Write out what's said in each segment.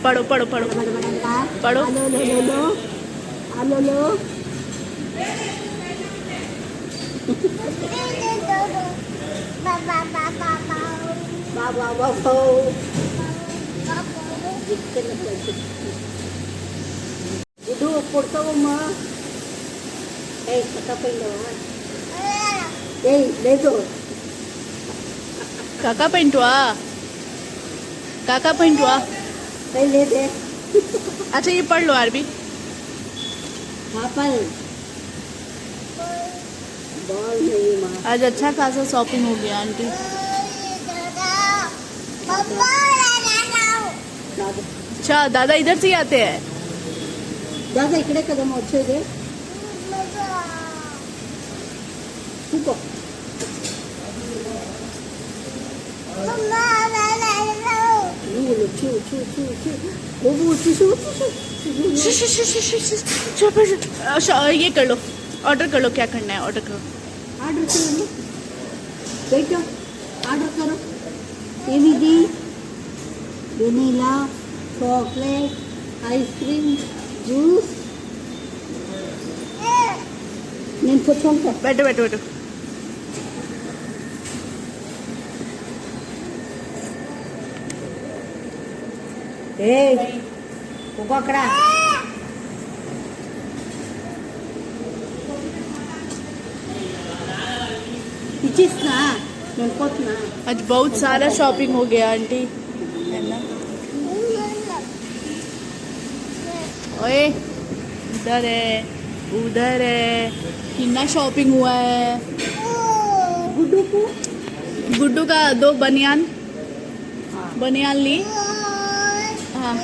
पढ़ो पढ़ो पढ़ो पढ़ो। ಇದು ಕೊಡ್ತಾವಮ್ಮ ಏಯ್ ಕಟ್ಟಪ್ಪಯ್ಯವ ಏಯ್ ಲೇದು काका पेंटुआ काका पेंटुआ कई ले दे अच्छा ये पढ़ लो अरबी। पापल बॉल नहीं माँ आज अच्छा खासा शॉपिंग हो गया आंटी। अच्छा दादा इधर से ही आते हैं। दादा इकडे कदम अच्छे दे तू ये कर लो ऑर्डर कर लो क्या करना है ऑर्डर करो। ऑर्डर करो बेटा ऑर्डर करो AVD vanilla chocolate ice cream juice నేను కూర్చోండి बैठो बैठो बैठो। ఏయ్ ఒక్కొక్కడా ఇచ్చిస్తున్నా నేను పోతున్నా आज बहुत सारा शॉपिंग हो गया आंटी है ना। ओए इधर है उधर है कितना शॉपिंग हुआ है। गुड्डू का 2 बनियान बनियान ली। हाँ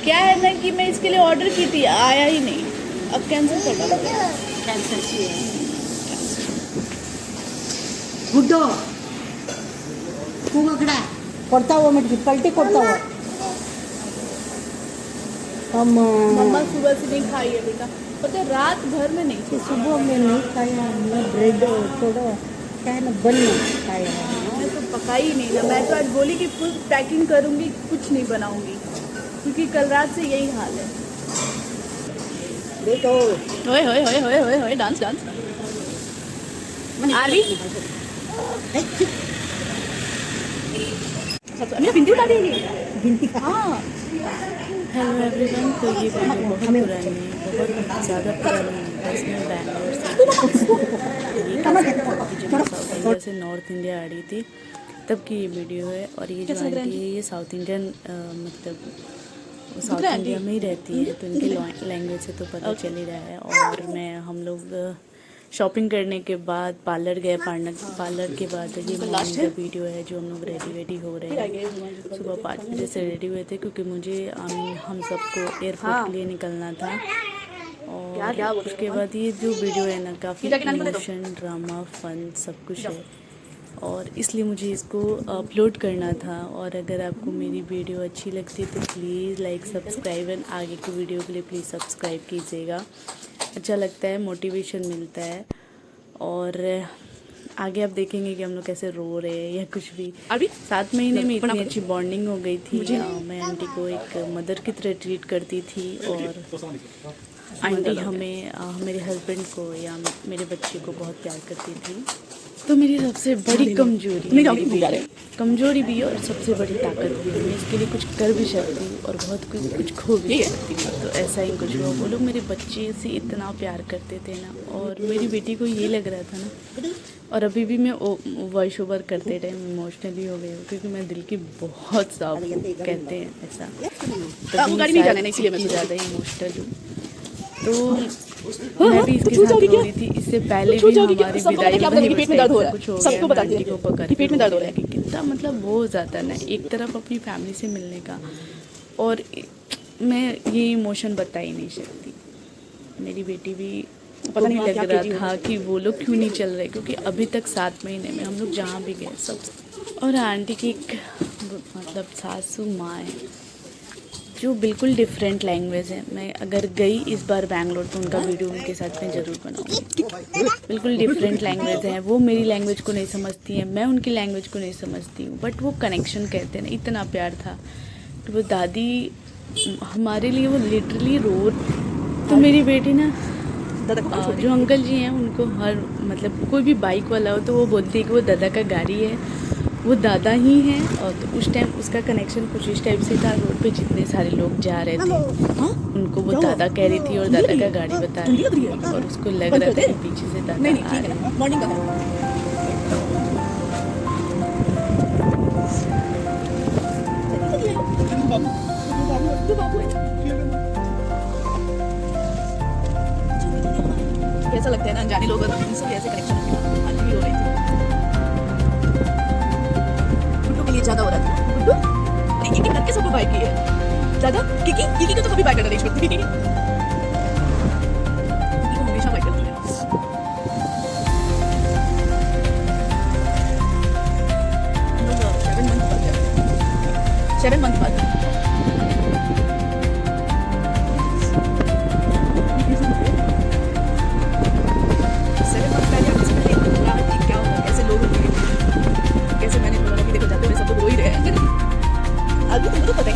क्या है ना कि मैं इसके लिए ऑर्डर की थी आया ही नहीं अब कैंसिल कर दो। कैंसिल किए गुड्डो ಕೂಗಕಡ ಕೊಡ್ತಾವ ಮಟ್ಟಿ ಪಲ್ಟಿ ಕೊಡ್ತಾವ हम मम्मा सुबह से नहीं खाई है बेटा पता है रात भर में नहीं थी। सुबह में नहीं खाया हमने ब्रेड थोड़ा क्या है ना बन खाया मैं तो पकाई ही नहीं ना। मैं तो आज बोली कि फुल पैकिंग करूँगी कुछ नहीं बनाऊँगी क्योंकि कल रात से यही हाल है। बेटो होए होए होए होए होए होए डांस डांस आली मैं बिंदी उठा देंगे गिनती हाँ। हेलो एवरीवन तो ये वीडियो बहुत पुरानी बहुत ज़्यादा पुरानी है। इसमें बैंगलोर से नॉर्थ इंडिया आ रही थी तब की ये वीडियो है। और ये जो आंटी है ये साउथ इंडियन मतलब साउथ इंडिया में ही रहती है तो इनकी लैंग्वेज से तो पता चल ही रहा है। और हम लोग शॉपिंग करने के बाद पार्लर गए पार्लर के बाद ये मॉर्निंग का वीडियो है जो हम लोग रेडी हो रहे हैं। सुबह 5 बजे से रेडी हुए थे क्योंकि मुझे हम सबको एयरपोर्ट के लिए निकलना था। और उसके बाद ये जो वीडियो है ना काफ़ी इमोशन ड्रामा फन सब कुछ है और इसलिए मुझे इसको अपलोड करना था। और अगर आपको मेरी वीडियो अच्छी लगती है तो प्लीज़ लाइक सब्सक्राइब एंड आगे की वीडियो के लिए प्लीज़ सब्सक्राइब कीजिएगा। अच्छा लगता है मोटिवेशन मिलता है और आगे आप देखेंगे कि हम लोग कैसे रो रहे हैं या कुछ भी। अभी 7 महीने में इतनी अच्छी बॉन्डिंग हो गई थी। मैं आंटी को एक मदर की तरह ट्रीट करती थी और आंटी हमें मेरे हस्बैंड को या मेरे बच्चे को बहुत प्यार करती थी। तो मेरी सबसे बड़ी कमजोरी भी और सबसे बड़ी ताकत भी है। मैं इसके लिए कुछ कर भी सकती हूँ और बहुत कुछ खो भी सकती हूँ। तो ऐसा ही कुछ हुआ। वो लोग मेरे बच्चे से इतना प्यार करते थे ना और मेरी बेटी को ये लग रहा था ना। और अभी भी मैं वॉइस ओवर करते टाइम इमोशनली हो गई हूँ क्योंकि मैं दिल की बहुत साफ कहते हैं ऐसा ज़्यादा इमोशनल हूँ। तो मैं भी इसके साथ रो रही थी। इससे पहले भी हमारी विदाई पेट में दर्द हो रहा है सबको बता दीजिए को पकड़ पेट में दर्द हो रहा है कितना मतलब वो हो जाता है ना एक तरफ अपनी फैमिली से मिलने का और मैं ये इमोशन बता ही नहीं सकती। मेरी बेटी भी पता नहीं लग रहा था कि वो लोग क्यों नहीं चल रहे क्योंकि अभी तक 7 महीने में हम लोग जहाँ भी गए सब। और आंटी की एक मतलब सासू माँ है जो बिल्कुल डिफरेंट लैंग्वेज है। मैं अगर गई इस बार बैंगलोर तो उनका वीडियो उनके साथ में ज़रूर बनाऊंगी। बिल्कुल डिफरेंट लैंग्वेज है। वो मेरी लैंग्वेज को नहीं समझती हैं मैं उनकी लैंग्वेज को नहीं समझती हूँ बट वो कनेक्शन कहते हैं ना इतना प्यार था कि वो दादी हमारे लिए वो लिटरली रो, तो मेरी बेटी ना जो अंकल जी हैं उनको हर मतलब कोई भी बाइक वाला हो तो वो बोलती है कि वो दादा का गाड़ी है, वो दादा ही हैं। और तो उस टाइम उसका कनेक्शन कुछ इस टाइप से था, रोड पे जितने सारे लोग जा रहे थे उनको वो दादा कह रही थी और दादा का गाड़ी बता रही थी, और उसको लग रहा था कि पीछे से दादा आ रहे हैं। मॉर्निंग का कैसा लगता है ना, अनजाने लोग इनसे ऐसे कनेक्शन हो गया। आज भी हो रही थी, गुड्डू के लिए ज्यादा हो रहा था। गुड्डू एक एक करके सबको बाय की है ज्यादा। किकी को तो कभी बाय करना नहीं छोड़ती, किकी को हमेशा बाय करती है। हम लोग 7 मंथ बाद कैसे मैंने बोला कि देखो जाते हुए सब लोग रो ही रहे हैं। अभी तुमको तो पता ही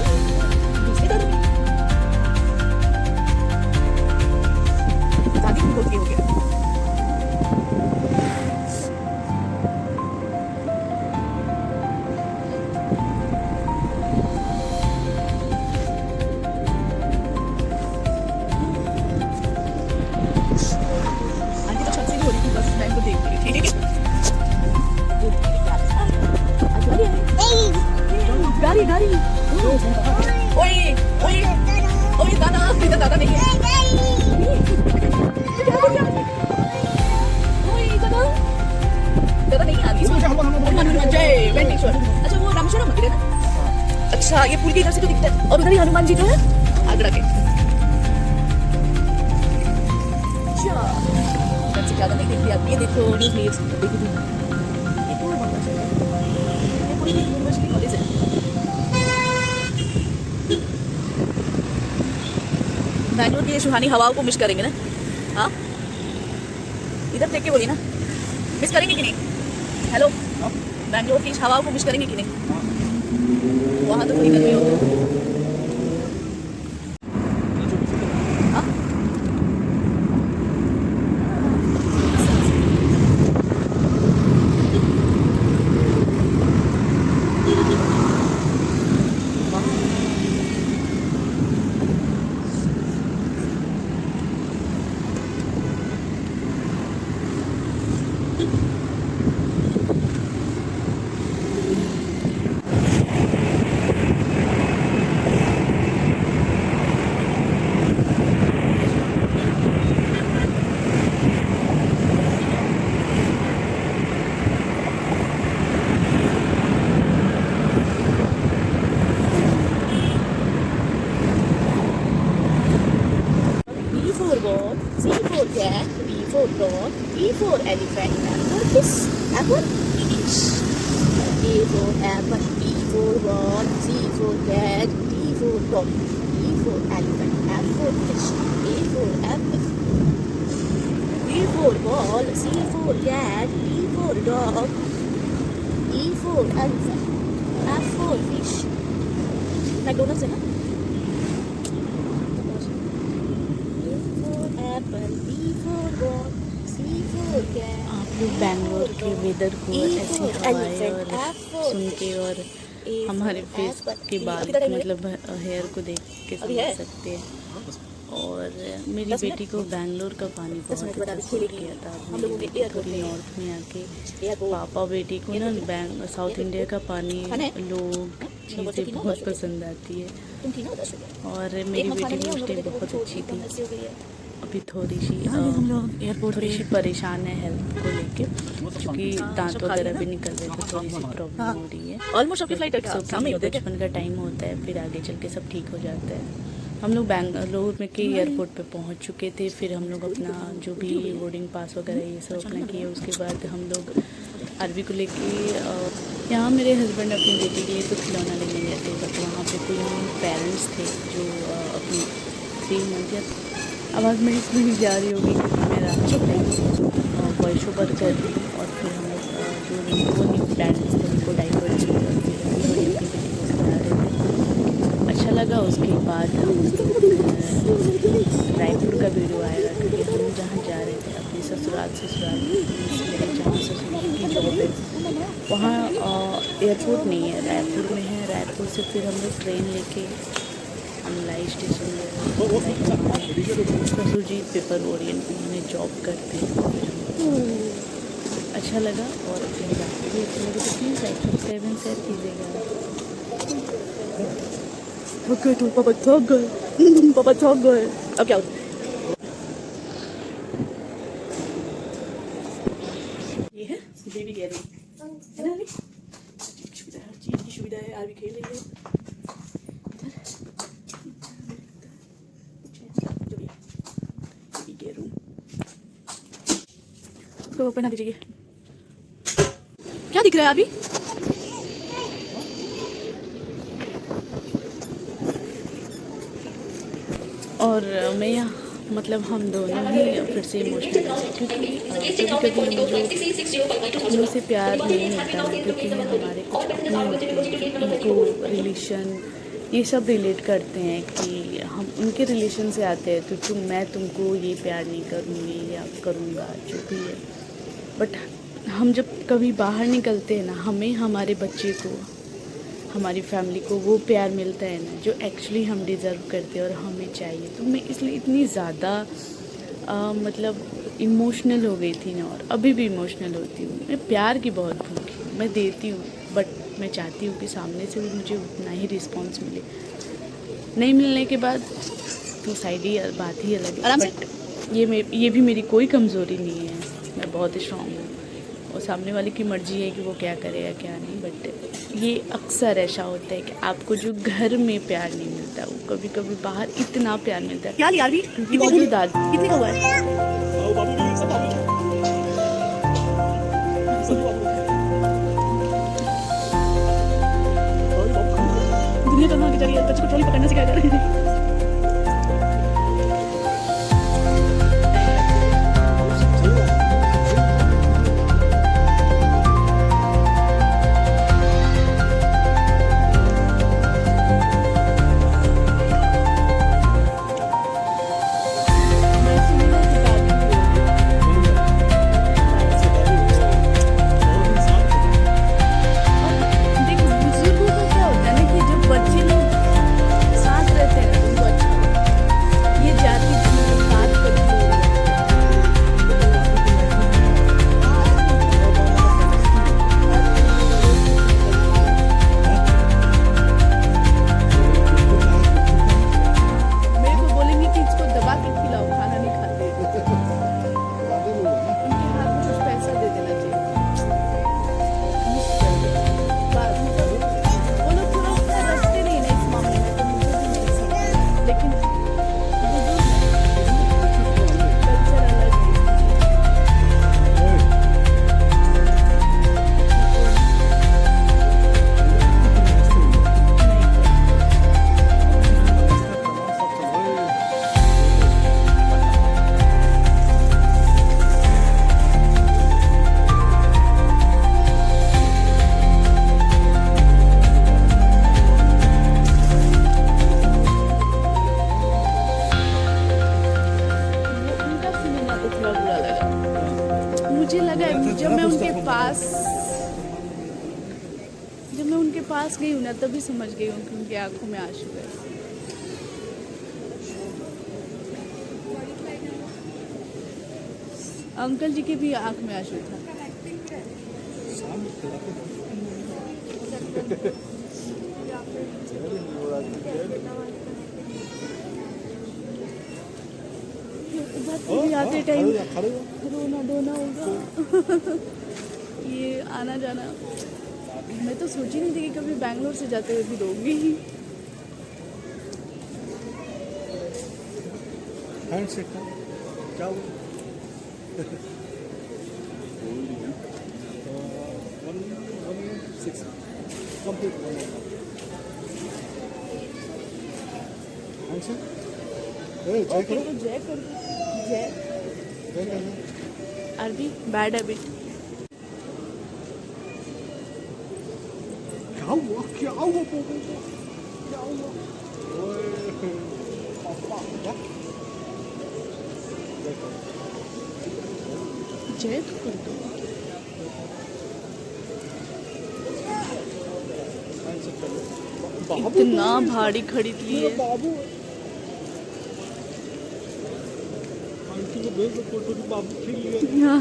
दूसरे दादा भी दादी को हो गया। आंटी तो छत से भी हो रही थी, बस टाइम को देख रही थी। गाड़ी गाड़ी ओए ओए ओए दादा, इधर दादा नहीं है। ओए दादा दादा नहीं आ गई। हनुमान जय वेंकटेश्वर। अच्छा वो रामेश्वरम मंदिर है ना। अच्छा ये पुल के इधर से तो दिखता है, और उधर ही हनुमान जी जो है आगरा के। अच्छा इधर से ज्यादा नहीं देखती आप। ये देखो न्यूज़ न्यूज़ देखो, ये पूरा बंगला है, ये पूरी यूनिवर्सिटी कॉलेज है। बैंगलोर की सुहानी हवाओं को मिस करेंगे ना। हाँ इधर देख के बोलिए ना, मिस करेंगे कि नहीं। हेलो, बैंगलोर की इस हवाओं को मिस करेंगे कि नहीं। वहाँ तो थोड़ी गर्मी होगी। हाँ God, C for cat, D for dog, E for elephant, F for fish, apple, fish. A for apple, B for ball, C for cat, D for dog, E for elephant, F for fish, A for apple, B for ball, C for cat, D for dog, E for elephant, F for fish. McDonald's है ना। आप लोग बैंगलोर के weather को ऐसी हवाएं और सुन के और हमारे फेस के बाल मतलब हेयर को देख के समझ सकते हैं। और मेरी बेटी को बैंगलोर का पानी बहुत पसंद किया था। मेरी बेटी थोड़ी नॉर्थ में आके पापा बेटी को ना साउथ इंडिया का पानी लोग चीज़ें बहुत पसंद आती है। और मेरी बेटी भी उस टाइम बहुत अच्छी थी। अभी थोड़ी सी परेशान है हेल्थ को लेके, क्योंकि दांत वगैरह भी निकल रहे थे, थोड़ी सी प्रॉब्लम हो रही है। ऑलमोस्ट अपनी फ्लाइट बचपन का टाइम होता है, फिर आगे चल के सब ठीक हो जाता है। हम लोग बैंगलोर में के एयरपोर्ट पे पहुंच चुके थे। फिर हम लोग अपना जो भी बोर्डिंग पास वगैरह ये सब अपना किए। उसके बाद हम लोग आरवी को लेके यहाँ मेरे हस्बैंड अपनी बेटी के लिए तो खिलौना लेने गए थे, बट वहाँ पे कोई पेरेंट्स थे जो अपनी 3 मंथ या आवाज़ मेरी स्कूल जा रही होगी, क्योंकि मैं रात को वॉइस ओवर कर दी। और फिर हम लोग जो वो न्यू पेरेंट्स थे उनको डाइवर्ट किया और फिर अपनी बेटी को खिला रहे थे। अच्छा लगा उसके बाद रायपुर का वीडियो आएगा, क्योंकि हम जहाँ जा रहे थे अपने ससुराल मेरे जहाँ ससुराल की जॉब है वहाँ एयरपोर्ट नहीं है, रायपुर में है। रायपुर से फिर हम लोग ट्रेन लेके अमलाई स्टेशन गए। ससुर जी पेपर ओरिएंट में जॉब करते हैं। अच्छा लगा और अपने जाते भी अच्छा लगा। तो प्लीज़ लाइक सब्सक्राइब शेयर कीजिएगा। थक गए तो पापा थक गए, पापा थक गए। अब क्या होता है? ये है बेबी गैलरी, है ना? अभी सुविधा है, हर चीज़ की सुविधा है। आरवी खेल रही है रूम। तो ओपन आ दीजिए। क्या दिख रहा है अभी? और मैं यहाँ मतलब हम दोनों ही फिर से इमोशनल है, क्योंकि कभी कभी हम लोग से प्यार नहीं मिलता है, क्योंकि हमारे कुछ अपने होते हैं जो उनको रिलेशन ये सब रिलेट करते हैं कि हम उनके रिलेशन से आते हैं, तो मैं तुमको ये प्यार नहीं करूँगी या करूँगा जो भी है। बट हम जब कभी बाहर निकलते हैं ना, हमें हमारे बच्चे को, हमारी फैमिली को वो प्यार मिलता है ना जो एक्चुअली हम डिज़र्व करते हैं और हमें चाहिए। तो मैं इसलिए इतनी ज़्यादा मतलब इमोशनल हो गई थी ना, और अभी भी इमोशनल होती हूँ। मैं प्यार की बहुत भूखी हूँ, मैं देती हूँ, बट मैं चाहती हूँ कि सामने से भी मुझे उतना ही रिस्पॉन्स मिले। नहीं मिलने के बाद तो साइड ही बात ही अलग है। बट ये भी मेरी कोई कमज़ोरी नहीं है, मैं बहुत स्ट्रॉन्ग हूँ और सामने वाले की मर्ज़ी है कि वो क्या करे या क्या नहीं। बट ये अक्सर ऐसा होता है कि आपको जो घर में प्यार नहीं मिलता वो कभी कभी बाहर इतना प्यार मिलता है। क्या यार भी क्योंकि वो जो दादी कितने का हुआ है? दुनिया तो आगे चली है, बच्चे को ट्रॉली पकड़ना सिखाया जा रहा है। मुझे लगा जब मैं उनके पास गई हूँ ना, तभी समझ गई हूँ कि उनकी आंखों में आंसू है। अंकल जी की भी आंख में आंसू था। आते टाइम रोना धोना होगा। ये आना जाना मैं तो सोची नहीं थी कि कभी बैंगलोर से जाते हुए भी रोगी। क्या जय कर जय अरबी बैड हैबिट। क्या हुआ क्या हुआ क्या हुआ? जय तो कर दो। इतना भारी खरीद लिए। बाबू आंटी को भेज दो फोटो की बाबू खेल लिया।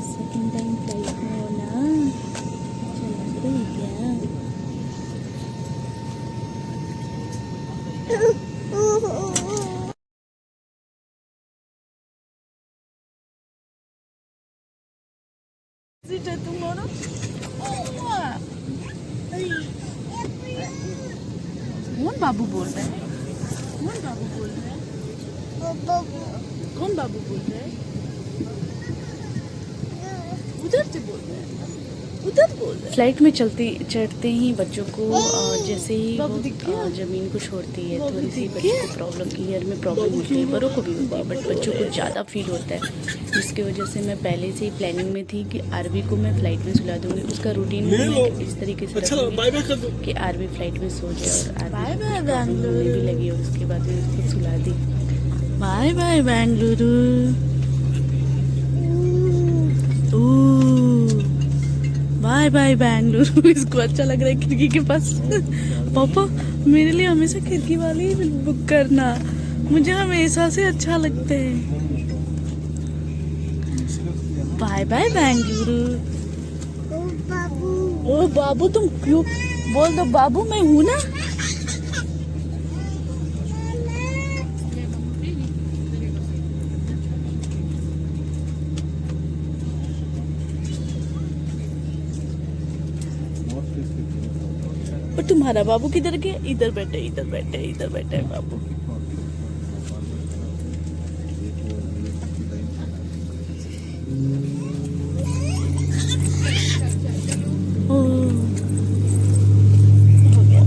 सेकंड टाइम फ्लाइट में हो ना, चला रही क्या? तुम्हारा कौन बाबू बोल रहा है? कौन बाबू बोल रहा है? कौन बाबू बोल रहा है? उधर से बोल रहा है, उधर बोल रहा है। फ्लाइट में चढ़ते ही बच्चों को जैसे ही वो ज़मीन को छोड़ती है थोड़ी सी बच्चों को प्रॉब्लम, ईयर में प्रॉब्लम होती है, बड़ों को भी होती है, बट बच्चों को ज़्यादा फील होता है, जिसकी वजह से मैं पहले से ही प्लानिंग में थी कि आरवी को मैं फ़्लाइट में सुला दूँगी। उसका रूटीन इस तरीके से रखूंगी कि आरवी फ्लाइट में सो जाए और आरवी भी लगी और उसके बाद मैं उसको सुला दी। Bye bye Bengaluru. Bye bye Bengaluru. इसको अच्छा लग रहा है खिड़की के पास। पापा मेरे लिए हमेशा खिड़की वाले ही बुक करना, मुझे हमेशा से अच्छा लगता है। Bye bye Bengaluru. ओ बाबू तुम क्यों बोल दो, बाबू मैं हूं ना। और तुम्हारा बाबू किधर गया? इधर बैठे, इधर बैठे, इधर बैठे है बाबू। ओ, हो गया।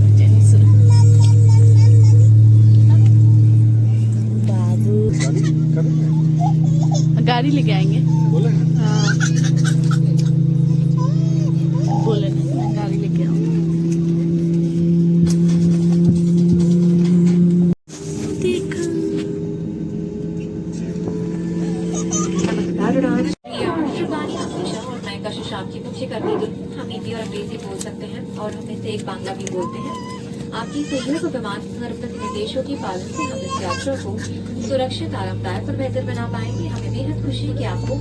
आपकी सहयोग और विमानन निर्देशों के पालन से हम इस यात्रा को सुरक्षित, आरामदायक और बेहतर बना पाएंगे। हमें बेहद खुशी है कि आपको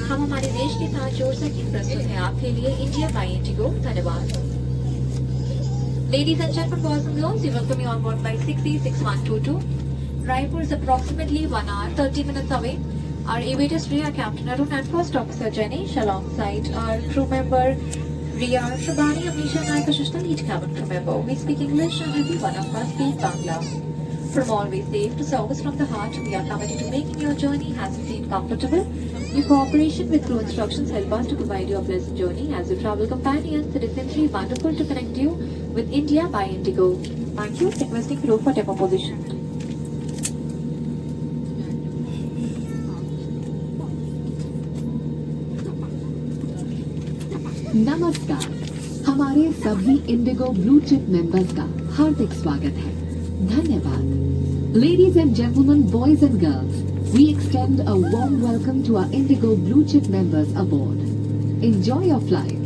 हम हमारे देश के साथ जोड़ सकें। प्रस्तुत है आपके लिए इंडिया बाय इंडिगो। धन्यवाद। Ladies and gentlemen, boys and girls, we welcome you on board flight 606122. Raipur is approximately 1 hour 30 minutes away. Our aviators Priya, Captain Arun and First Officer Janish alongside our crew member Riya Shabani, Amisha Naik, Ashishna, each cabin crew member. We speak English and every one of us speak Bangla. From always safe to service from the heart, we are committed to making your journey hassle-free and comfortable. Your cooperation with crew instructions help us to provide you a pleasant journey as your travel companions. It is simply wonderful to connect you with India by Indigo. Thank you. Requesting crew for depot position. नमस्कार, हमारे सभी Indigo blue chip members का हार्दिक स्वागत है। धन्यवाद। Ladies and gentlemen, boys and girls, we extend a warm welcome to our Indigo blue chip members aboard. Enjoy your flight.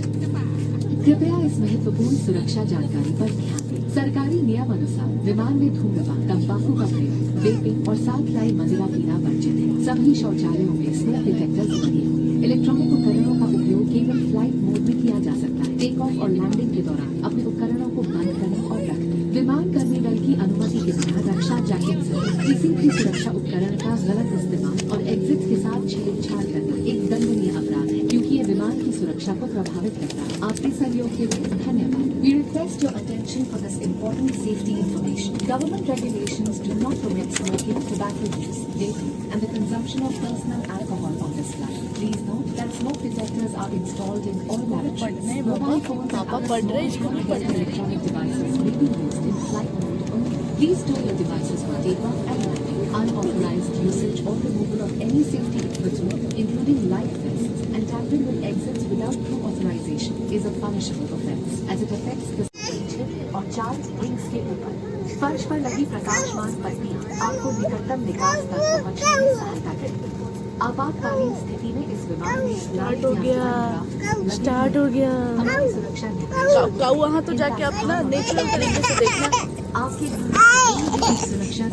कृपया इस महत्वपूर्ण सुरक्षा जानकारी पर ध्यान दें। सरकारी नियम अनुसार विमान में धूम्रपान, तंबाकू का प्रयोग, वेपिंग और साथ लाई मदिरा पीना वर्जित है। सभी शौचालयों में स्मोक डिटेक्टर्स लगे हुए। इलेक्ट्रॉनिक उपकरणों का उपयोग केवल फ्लाइट मोड में किया जा सकता है। टेक ऑफ और लैंडिंग के दौरान अपने उपकरणों को बंद करें और रख दें। विमान कर्मी दल की अनुमति के बिना रक्षा जैकेट सहित किसी भी सुरक्षा उपकरण का गलत इस्तेमाल और एग्जिट के साथ छेड़छाड़ करना एक दंडनीय अपराध है, क्योंकि ये विमान की सुरक्षा को प्रभावित करता है। आपके सहयोग के लिए धन्यवाद। We request your attention for this important safety information. Government regulations do not permit smoking, tobacco use, vaping, and the consumption of personal alcohol on this flight. Please note that smoke detectors are installed in all lavatories. Mobile phones and other small electronic devices may be used in flight mode only. Please store your devices for takeoff and landing. Unauthorized usage or removal of any safety equipment, including life vests, and tampering with exits without crew authorization is a punishable offense, as it affects the engine और 4 wings के ऊपर। फर्श पर लगी प्रकाशमान पट्टियां आपको निकटतम निकास तक पहुंचने में सहायता करेंगी। आपातकालीन स्थिति में इस विमान में स्टार्ट हो गया। हमारी सुरक्षा वहाँ तो जाके अपना नेचुरल तरीके से देखना। आपके सुरक्षा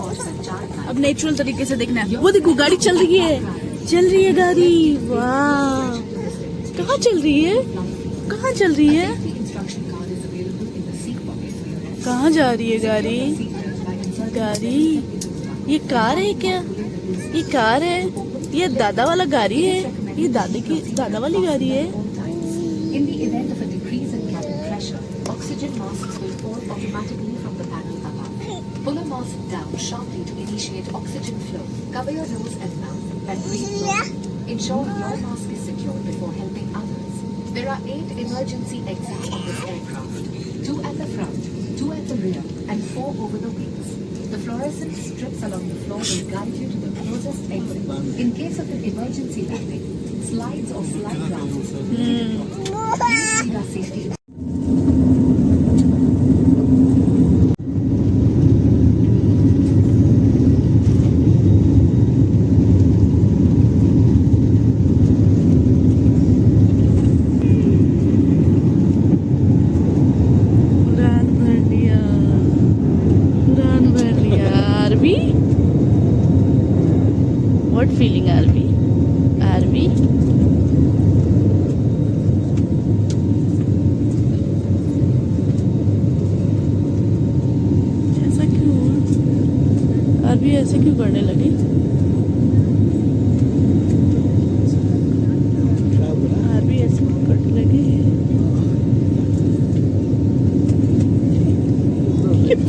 और संचार अब नेचुरल तरीके से देखना है। वो देखो गाड़ी चल रही है गाड़ी। वाह, कहाँ चल रही है? कहाँ चल रही है? कहाँ जा रही है गाड़ी? ये कार है क्या? ये कार है? ये दादा वाला गाड़ी है? ये दादा वाली गाड़ी है? In the event of a decrease in cabin pressure, oxygen masks will fall automatically from the panel above. Pull a mask down sharply to initiate oxygen flow. Cover your nose and mouth and breathe slowly. Ensure your mask is secure before helping others. There are 8 emergency exits on this aircraft. 2 at the front, 2 at the rear, and 4 over the wings. The fluorescent strips along the floor will guide you to the closest exit. In case of an emergency landing, slides or slide ramps will be deployed. Please read our safety. What feeling, Arvi? ऐसा क्यों? RV ऐसे क्यों करने लगी? RV ऐसे क्यों करने लगी?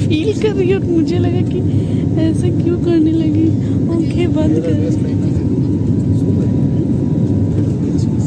फील कर रही हो? मुझे लगा कि ऐसे क्यों करने लगी। आंखें बंद कर। बादलों के बीच में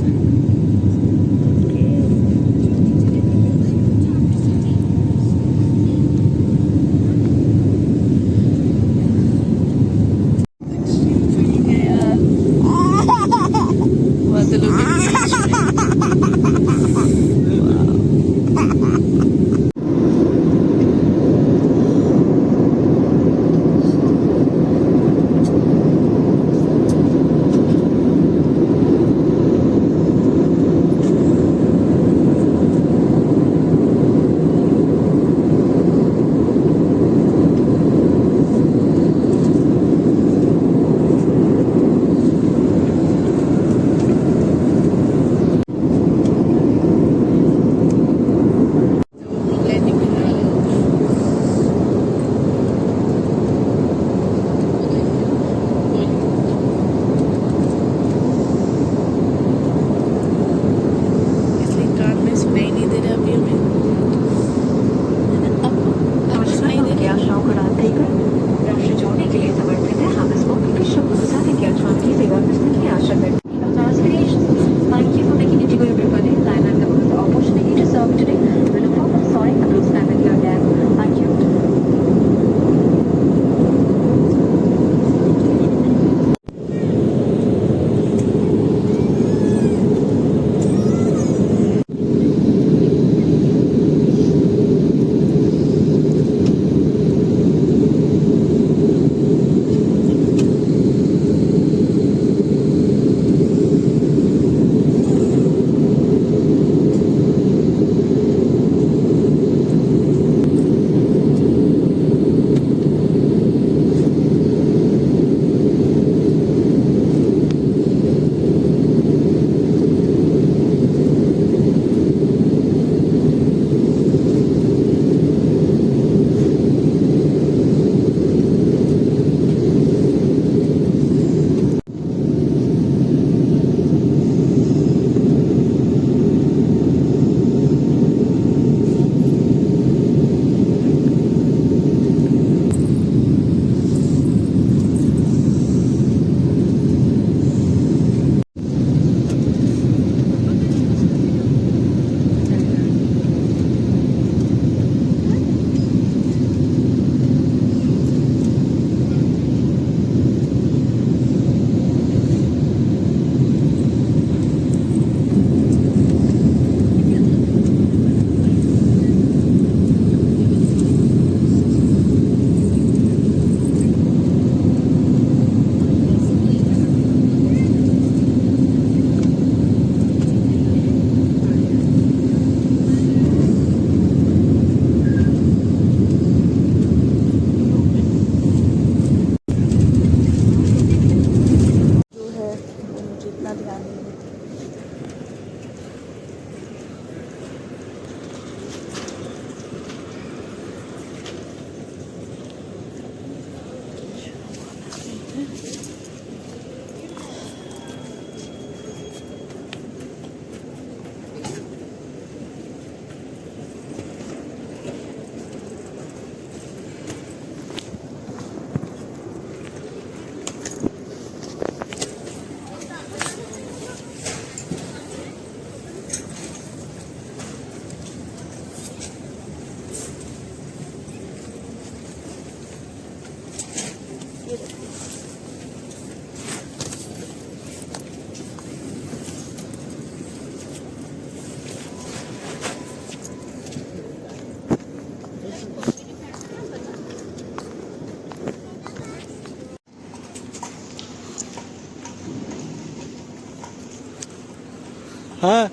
हाँ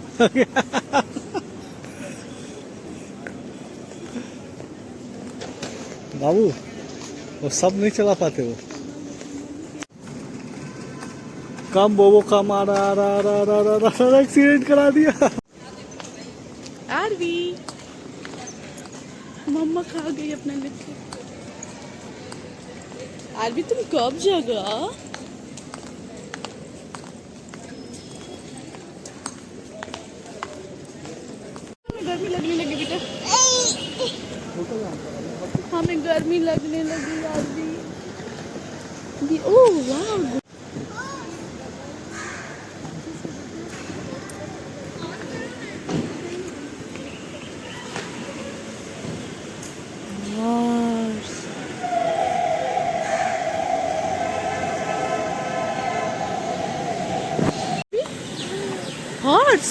बाबू वो सब नहीं चला पाते वो। कम बोबो कम आ रहा एक्सीडेंट करा दिया। आरवी मम्मा खा गई अपना लिट्टी। आरवी तुम कब जगा? गर्मी लगने लगी बेटा, हमें गर्मी लगने लगी आरवी। ओह वाह, हॉर्स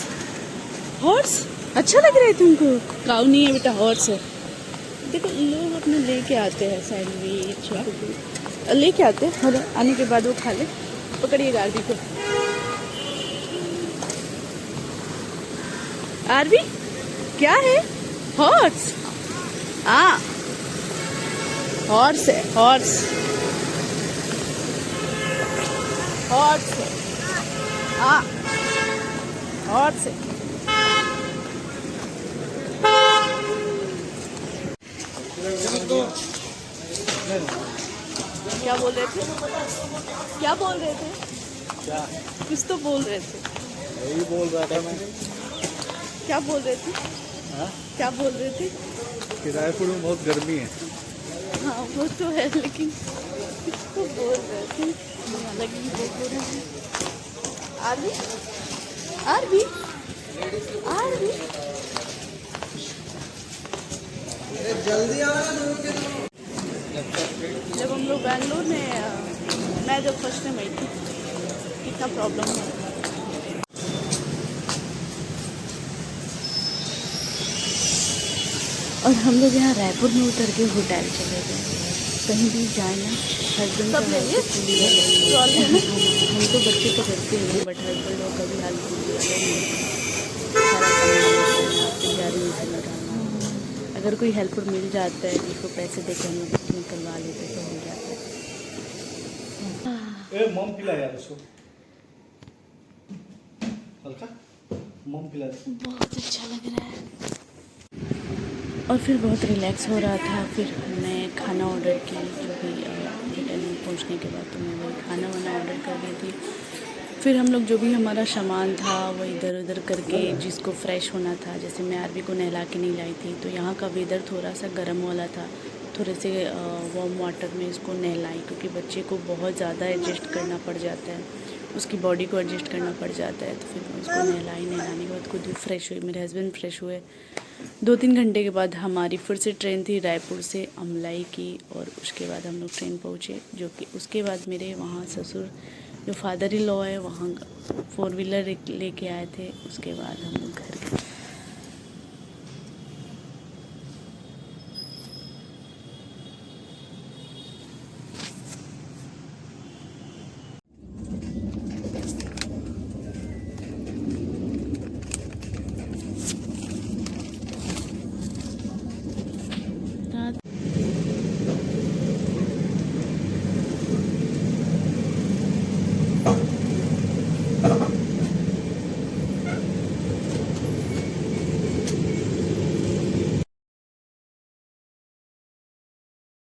हॉर्स अच्छा लग रहा है तुमको? काऊ नहीं है बेटा, हॉर्स है। देखो लोग अपने लेके आते हैं सैंडविच लेके आते हैं और आने के बाद वो खा ले। पकड़िएगा आरवी को। आरवी क्या है? हॉर्स। हाँ हॉर्स है, हॉर्स हॉर्स है। हाँ हॉर्स है। क्या बोल रहे थे? क्या बोल रहे थे? क्या कुछ तो बोल रहे थे। यही बोल रहा था मैं। क्या बोल रहे थे? हाँ? क्या बोल रहे थे? कि रायपुर में बहुत गर्मी है। हाँ वो तो है, लेकिन कुछ तो बोल रहे थे। अलग ही बोल रहे थे। आरवी आरवी आरवी जल्दी आ जब हम लोग बैंगलोर में मैं जब फर्स्ट टाइम आई थी कितना प्रॉब्लम हुआ। और हम लोग यहाँ रायपुर में उतर के होटल चले गए। कहीं भी जाए ना हस्बैंड का हम तो बच्चे तो करते हैं, बट हस्बैंड लोग कभी हाल अगर कोई हेल्पर मिल जाता है जिसको पैसे देकर हम लोग निकलवा लेते तो हो जाता है। ए मम पिला यार उसको हल्का मम पिला दे। बहुत अच्छा लग रहा है। और फिर बहुत रिलैक्स हो रहा था। फिर मैं खाना ऑर्डर की, जो भी होटल में पहुंचने के बाद तो मैं वही खाना वाना ऑर्डर कर दी थी। फिर हम लोग जो भी हमारा सामान था वो इधर उधर करके, जिसको फ्रेश होना था, जैसे मैं आरवी को नहला के नहीं लाई थी तो यहाँ का वेदर थोड़ा सा गर्म वाला था, थोड़े से वार्म वाटर में इसको नहलाई, क्योंकि बच्चे को बहुत ज़्यादा एडजस्ट करना पड़ जाता है, उसकी बॉडी को एडजस्ट करना पड़ जाता है। तो फिर मैं उसको नहलाई, नहलाने के बाद खुद भी फ्रेश हुई, मेरे हस्बैंड फ्रेश हुए। 2-3 घंटे के बाद हमारी फिर से ट्रेन थी रायपुर से अमलाई की, और उसके बाद हम लोग ट्रेन पहुँचे, जो कि उसके बाद मेरे वहाँ ससुर जो फादर इन लॉ है वहाँ 4 व्हीलर लेके आए थे। उसके बाद हम लोग घर